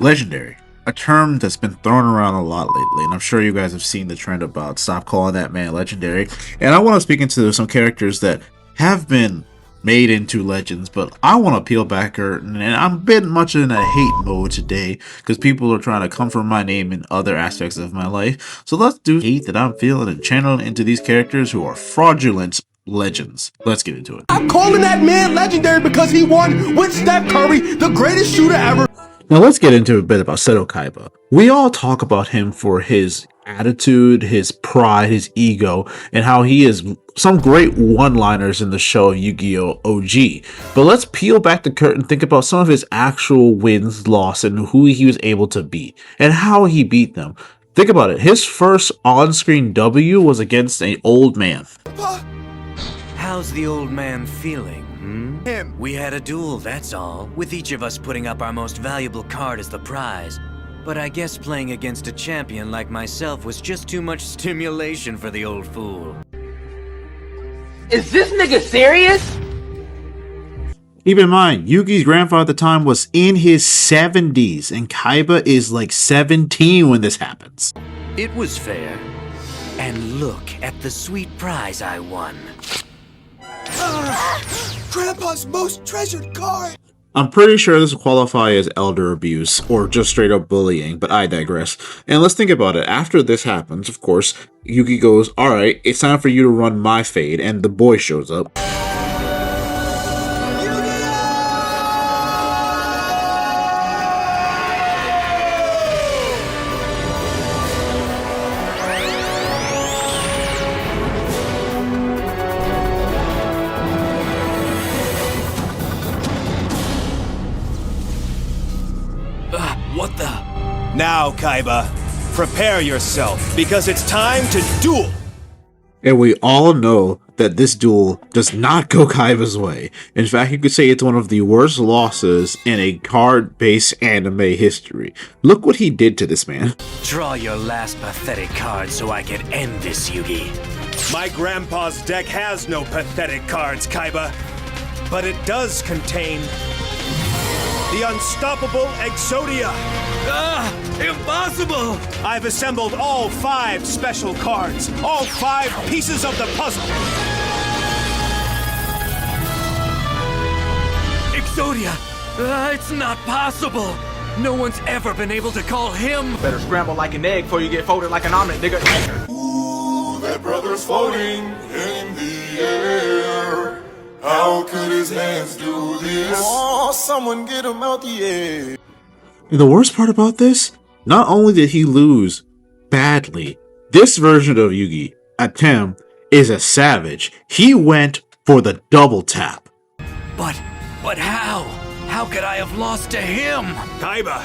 Legendary, a term that's been thrown around a lot lately, and I'm sure you guys have seen the trend about stop calling that man legendary. And I want to speak into some characters that have been made into legends, but I want to peel back curtain, and I'm a bit much in a hate mode today because people are trying to come for my name in other aspects of my life. So let's do hate that I'm feeling and channel it into these characters who are fraudulent legends. Let's get into it. I'm calling that man legendary because he won with Steph Curry, the greatest shooter ever. Now let's get into a bit about Seto Kaiba. We all talk about him for his attitude, his pride, his ego, and how he is some great one-liners in the show Yu-Gi-Oh! OG. But let's peel back the curtain and think about some of his actual wins, loss, and who he was able to beat, and how he beat them. Think about it. His first on-screen W was against an old man. How's the old man feeling? Him. We had a duel, that's all, with each of us putting up our most valuable card as the prize. But I guess playing against a champion like myself was just too much stimulation for the old fool. Is this nigga serious? Keep in mind, Yugi's grandfather at the time was in his 70s, and Kaiba is like 17 when this happens. It was fair. And look at the sweet prize I won. Grandpa's most treasured card. I'm pretty sure this will qualify as elder abuse or just straight up bullying, but I digress. And let's think about it. After this happens, of course, Yugi goes, alright, it's time for you to run my fade, and the boy shows up. What the? Now, Kaiba, prepare yourself, because it's time to duel! And we all know that this duel does not go Kaiba's way. In fact, you could say it's one of the worst losses in a card-based anime history. Look what he did to this man. Draw your last pathetic card so I can end this, Yugi. My grandpa's deck has no pathetic cards, Kaiba, but it does contain the unstoppable Exodia! Impossible! I've assembled all 5 special cards, all 5 pieces of the puzzle! Exodia! It's not possible! No one's ever been able to call him! Better scramble like an egg before you get folded like an omelet, nigga. Ooh, that brother's floating in the air. How could his hands do this? Oh, someone get him out the air. And the worst part about this, not only did he lose badly, this version of Yugi, Atem, is a savage. He went for the double tap. But how? How could I have lost to him? Kaiba,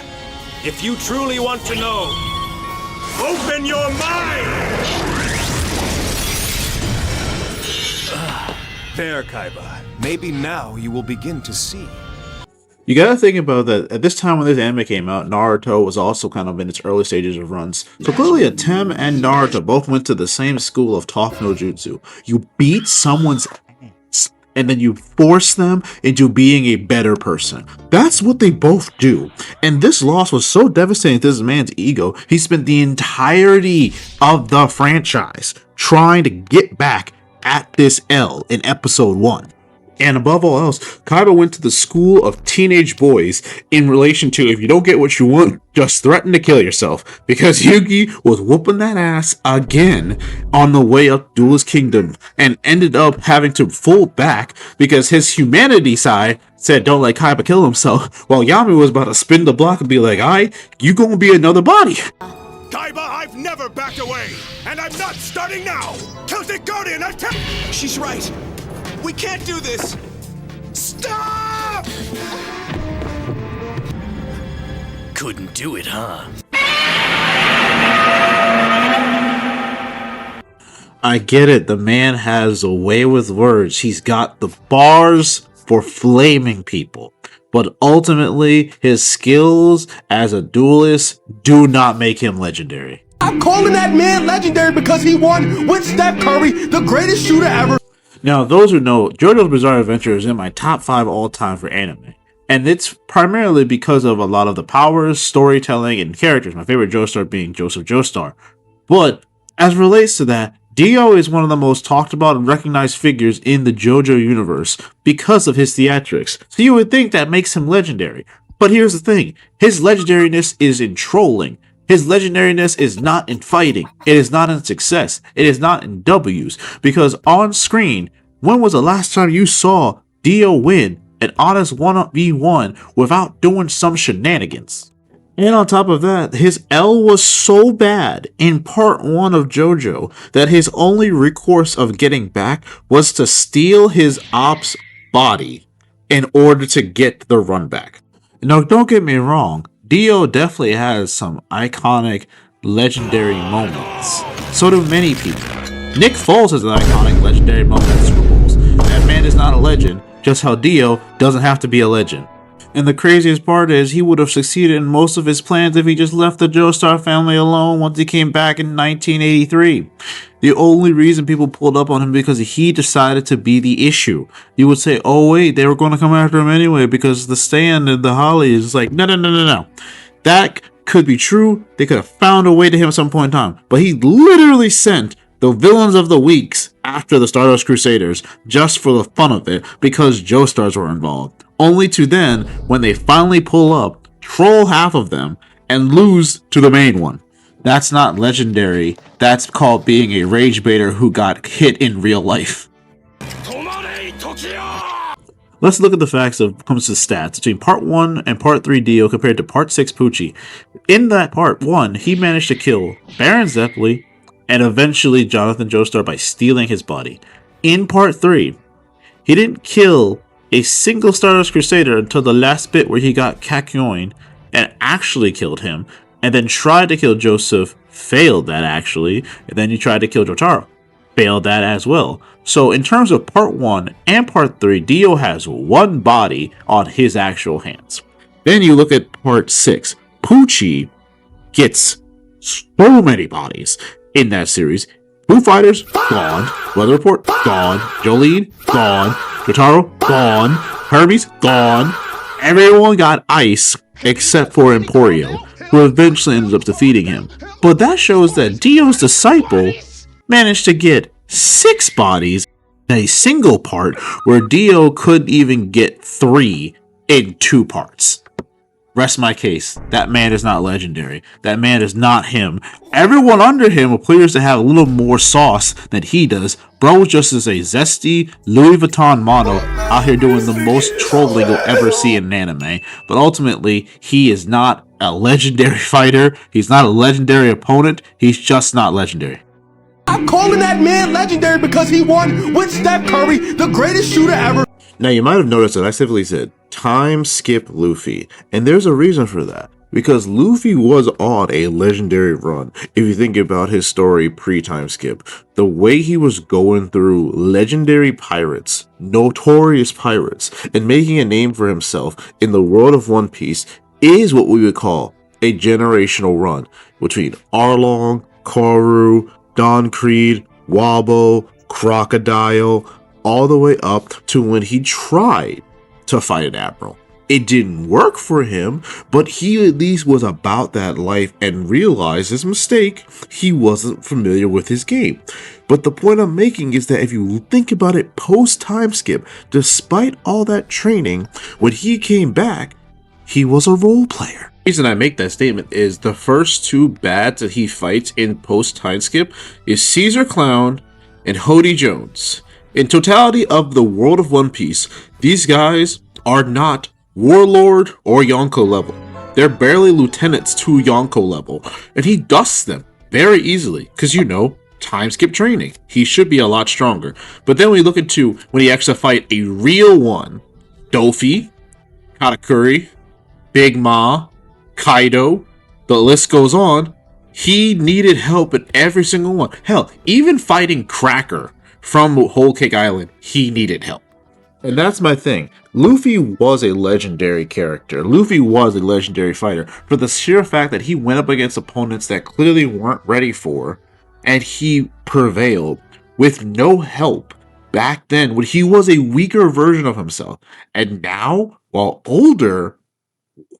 if you truly want to know, open your mind! There, Kaiba. Maybe now you will begin to see. You gotta think about that, at this time when this anime came out, Naruto was also kind of in its early stages of runs. So clearly Atem and Naruto both went to the same school of talk no jutsu. You beat someone's ass, and then you force them into being a better person. That's what they both do. And this loss was so devastating to this man's ego, he spent the entirety of the franchise trying to get back at this L in episode 1. And above all else, Kaiba went to the school of teenage boys in relation to, if you don't get what you want, just threaten to kill yourself. Because Yugi was whooping that ass again on the way up Duelist Kingdom and ended up having to fall back because his humanity side said don't let Kaiba kill himself, while Yami was about to spin the block and be like, alright, you gonna be another body. Kaiba, I've never backed away, and I'm not starting now! Celtic Guardian, She's right! We can't do this! Stop! Couldn't do it, huh? I get it, the man has a way with words. He's got the bars for flaming people. But ultimately, his skills as a duelist do not make him legendary. I'm calling that man legendary because he won with Steph Curry, the greatest shooter ever. Now, those who know, JoJo Bizarre Adventure is in my top 5 all time for anime. And it's primarily because of a lot of the powers, storytelling, and characters. My favorite Joestar being Joseph Joestar. But as relates to that, Dio is one of the most talked about and recognized figures in the JoJo universe because of his theatrics. So you would think that makes him legendary. But here's the thing. His legendariness is in trolling. His legendariness is not in fighting. It is not in success. It is not in W's. Because on screen, when was the last time you saw Dio win an honest 1v1 without doing some shenanigans? And on top of that, his L was so bad in part 1 of JoJo that his only recourse of getting back was to steal his op's body in order to get the run back. Now, don't get me wrong, Dio definitely has some iconic, legendary moments. So do many people. Nick Foles has an iconic, legendary moment in Super Bowls. That man is not a legend, just how Dio doesn't have to be a legend. And the craziest part is he would have succeeded in most of his plans if he just left the Joestar family alone once he came back in 1983. The only reason people pulled up on him because he decided to be the issue. You would say, oh wait, they were going to come after him anyway because the stand and the Holly is like, no. That could be true. They could have found a way to him at some point in time. But he literally sent the villains of the weeks after the Stardust Crusaders just for the fun of it because Joestars were involved. Only to then, when they finally pull up, troll half of them and lose to the main one. That's not legendary. That's called being a rage baiter who got hit in real life. Let's look at the facts of comes to stats between part 1 and part 3 Dio compared to part 6 Pucci. In that part 1, he managed to kill Baron Zeppeli and eventually Jonathan Joestar by stealing his body. In part 3, he didn't kill a single Stardust Crusader until the last bit where he got Kakyoin and actually killed him, and then tried to kill Joseph, failed that actually, and then he tried to kill Jotaro, failed that as well. So in terms of part 1 and part 3, Dio has one body on his actual hands. Then you look at part 6. Pucci gets so many bodies in that series. Foo Fighters, gone. Weather Report, gone. Jolene, gone. Jotaro, gone. Hermes, gone. Everyone got ice except for Emporio, who eventually ended up defeating him. But that shows that Dio's disciple managed to get 6 bodies in a single part where Dio couldn't even get 3 in 2 parts. Rest my case. That man is not legendary. That man is not him. Everyone under him appears to have a little more sauce than he does. Bro just is a zesty Louis Vuitton model out here doing the most trolling you'll ever see in an anime. But ultimately, he is not a legendary fighter. He's not a legendary opponent. He's just not legendary. I'm calling that man legendary because he won with Steph Curry, the greatest shooter ever. Now, you might have noticed that I simply said time skip Luffy, and there's a reason for that. Because Luffy was on a legendary run. If you think about his story pre-time skip, the way he was going through legendary pirates, notorious pirates, and making a name for himself in the world of One Piece is what we would call a generational run between Arlong, Karu, Don Creed, Wabo, Crocodile, all the way up to when he tried to fight an admiral. It didn't work for him, but he at least was about that life and realized his mistake. He wasn't familiar with his game. But the point I'm making is that if you think about it post-time skip, despite all that training, when he came back, he was a role player. The reason I make that statement is the first 2 bads that he fights in post-time skip is Caesar Clown and Hody Jones. In totality of the world of One Piece, these guys are not Warlord or Yonko level. They're barely lieutenants to Yonko level, and he dusts them very easily because, time skip training. He should be a lot stronger. But then we look into when he actually fight a real one, Dofi, Katakuri, Big Ma, Kaido, the list goes on. He needed help in every single one. Hell, even fighting Cracker from Whole Cake Island, he needed help. And that's my thing. Luffy was a legendary character. Luffy was a legendary fighter for the sheer fact that he went up against opponents that clearly weren't ready for, and he prevailed with no help back then when he was a weaker version of himself. And now, while older,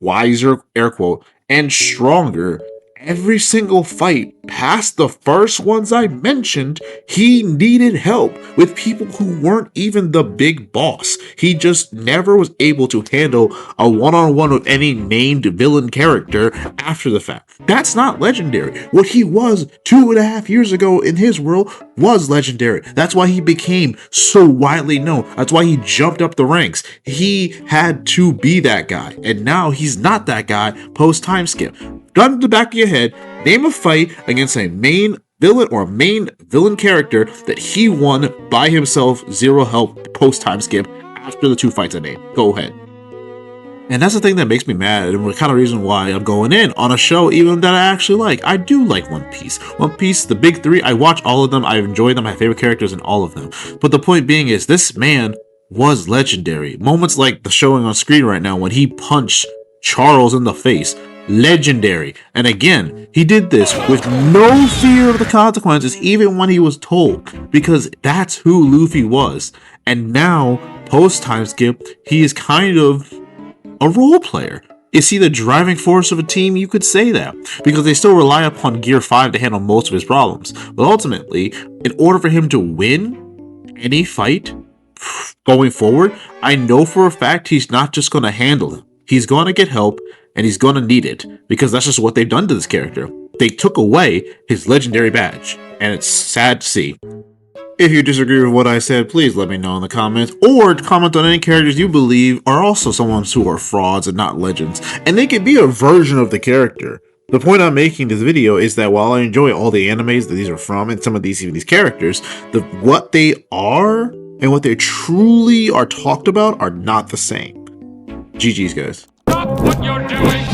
wiser, air quote, and stronger. Every single fight past the first ones I mentioned, he needed help with people who weren't even the big boss. He just never was able to handle a one-on-one with any named villain character after the fact. That's not legendary. What he was 2.5 years ago in his world was legendary. That's why he became so widely known. That's why he jumped up the ranks. He had to be that guy, and now he's not that guy post-time skip. Gun to the back of your head, name a fight against a main villain or main villain character that he won by himself, zero help, post-time skip, after the 2 fights I named. Go ahead. And that's the thing that makes me mad, and the kind of reason why I'm going in on a show even that I actually like. I do like One Piece. One Piece, the big 3, I watch all of them, I enjoy them, my favorite characters in all of them. But the point being is, this man was legendary. Moments like the showing on screen right now when he punched Charles in the face, legendary. And again, he did this with no fear of the consequences, even when he was told, because that's who Luffy was. And now, post-time skip, he is kind of a role player. Is he the driving force of a team? You could say that, because they still rely upon Gear 5 to handle most of his problems. But ultimately, in order for him to win any fight going forward, I know for a fact he's not just going to handle them. He's going to get help, and he's going to need it, because that's just what they've done to this character. They took away his legendary badge, and it's sad to see. If you disagree with what I said, please let me know in the comments, or comment on any characters you believe are also someone who are frauds and not legends, and they can be a version of the character. The point I'm making in this video is that while I enjoy all the animes that these are from, and some of these characters, what they are and what they truly are talked about are not the same. GG's, guys. Stop what you're doing!